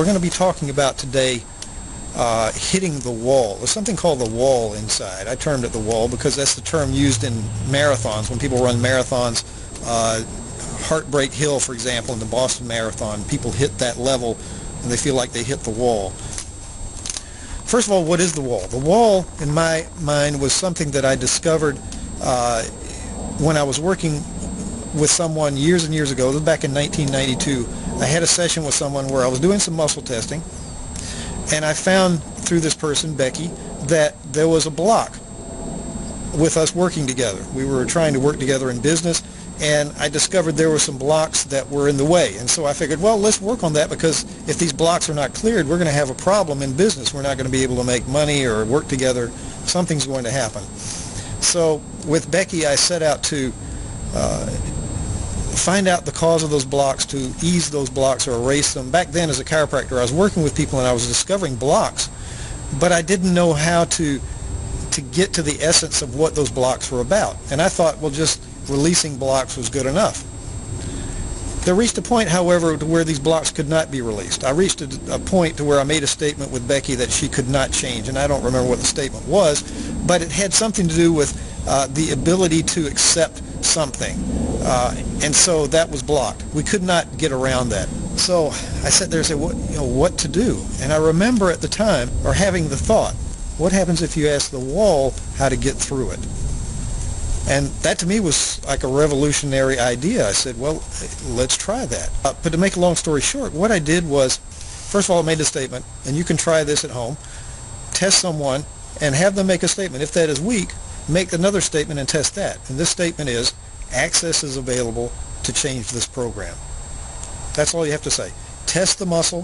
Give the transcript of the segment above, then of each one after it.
We're going to be talking about today hitting the wall. There's something called the wall inside. I termed it the wall because that's the term used in marathons. When people run marathons, Heartbreak Hill, for example, in the Boston Marathon, people hit that level and they feel like they hit the wall. First of all, what is the wall? The wall, in my mind, was something that I discovered when I was working with someone years and years ago. This was back in 1992. I had a session with someone where I was doing some muscle testing, and I found through this person, Becky, that there was a block with us working together. We were trying to work together in business, and I discovered there were some blocks that were in the way. And so I figured, well, let's work on that, because if these blocks are not cleared, we're going to have a problem in business. We're not going to be able to make money or work together. Something's going to happen. So with Becky, I set out to find out the cause of those blocks, to ease those blocks or erase them. Back then, as a chiropractor, I was working with people and I was discovering blocks, but I didn't know how to get to the essence of what those blocks were about. And I thought, well, just releasing blocks was good enough. There reached a point, however, to where these blocks could not be released. I reached a point to where I made a statement with Becky that she could not change, and I don't remember what the statement was, but it had something to do with the ability to accept something, and so that was blocked. We could not get around that. So I sat there and said, what to do? And I remember at the time, or having the thought, what happens if you ask the wall how to get through it? And that to me was like a revolutionary idea. I said, well, let's try that. But to make a long story short, what I did was, first of all, I made a statement, and you can try this at home. Test someone and have them make a statement. If that is weak, make another statement and test that. And this statement is, access is available to change this program. That's all you have to say. Test the muscle.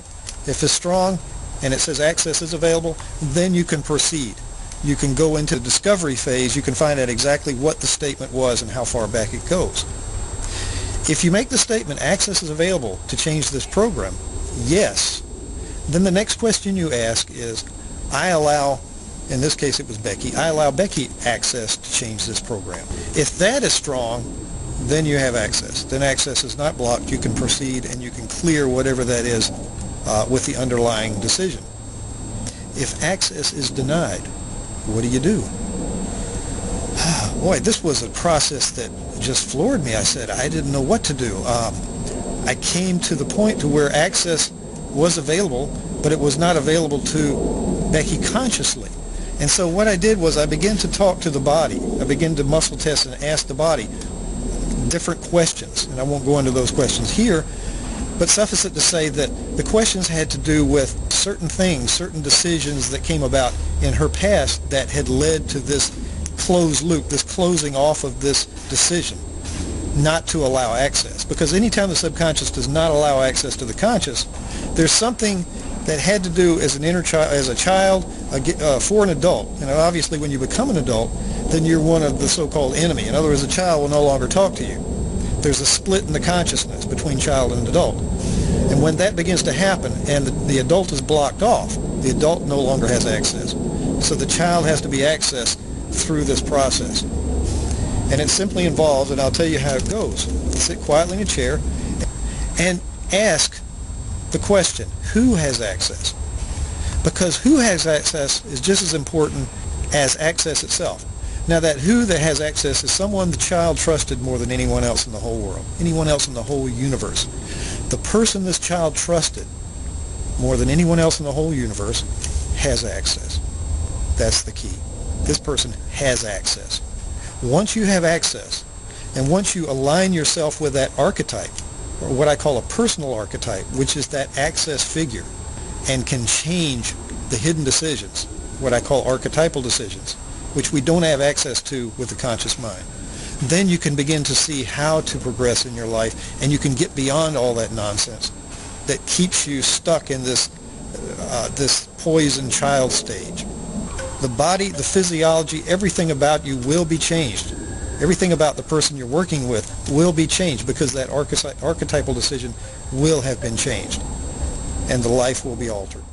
If it's strong and it says access is available, then you can proceed. You can go into the discovery phase. You can find out exactly what the statement was and how far back it goes. If you make the statement, access is available to change this program, yes, then the next question you ask is, I allow, in this case it was Becky, I allow Becky access to change this program. If that is strong, then you have access. Then access is not blocked. You can proceed and you can clear whatever that is with the underlying decision. If access is denied, what do? Boy, this was a process that just floored me. I said, I didn't know what to do. I came to the point to where access was available, but it was not available to Becky consciously. And so what I did was I began to talk to the body. I began to muscle test and ask the body different questions. And I won't go into those questions here, but suffice it to say that the questions had to do with certain things, certain decisions that came about in her past that had led to this closed loop, this closing off of this decision not to allow access. Because anytime the subconscious does not allow access to the conscious, there's something that had to do as an inner child, as a child, for an adult. And obviously when you become an adult, then you're one of the so-called enemy. In other words, a child will no longer talk to you. There's a split in the consciousness between child and adult. And when that begins to happen and the adult is blocked off, the adult no longer has access. So the child has to be accessed through this process. And it simply involves, and I'll tell you how it goes, sit quietly in a chair and ask the question, who has access? Because who has access is just as important as access itself. Now that who that has access is someone the child trusted more than anyone else in the whole world, anyone else in the whole universe. The person this child trusted more than anyone else in the whole universe has access. That's the key. This person has access. Once you have access, and once you align yourself with that archetype, or what I call a personal archetype, which is that access figure, and can change the hidden decisions, what I call archetypal decisions, which we don't have access to with the conscious mind, then you can begin to see how to progress in your life, and you can get beyond all that nonsense that keeps you stuck in this poison child stage. The body, the physiology, everything about you will be changed. Everything about the person you're working with will be changed because that archetypal decision will have been changed, and the life will be altered.